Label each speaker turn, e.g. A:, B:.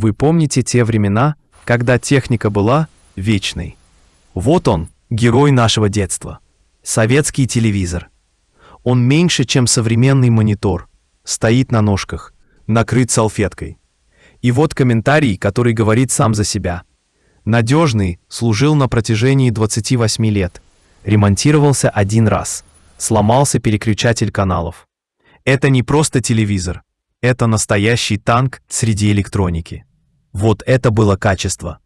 A: Вы помните те времена, когда техника была вечной? Вот он, герой нашего детства. Советский телевизор. Он меньше, чем современный монитор. Стоит на ножках, накрыт салфеткой. И вот комментарий, который говорит сам за себя. Надежный, служил на протяжении 28 лет. Ремонтировался один раз. Сломался переключатель каналов. Это не просто телевизор. Это настоящий танк среди электроники. Вот это было качество.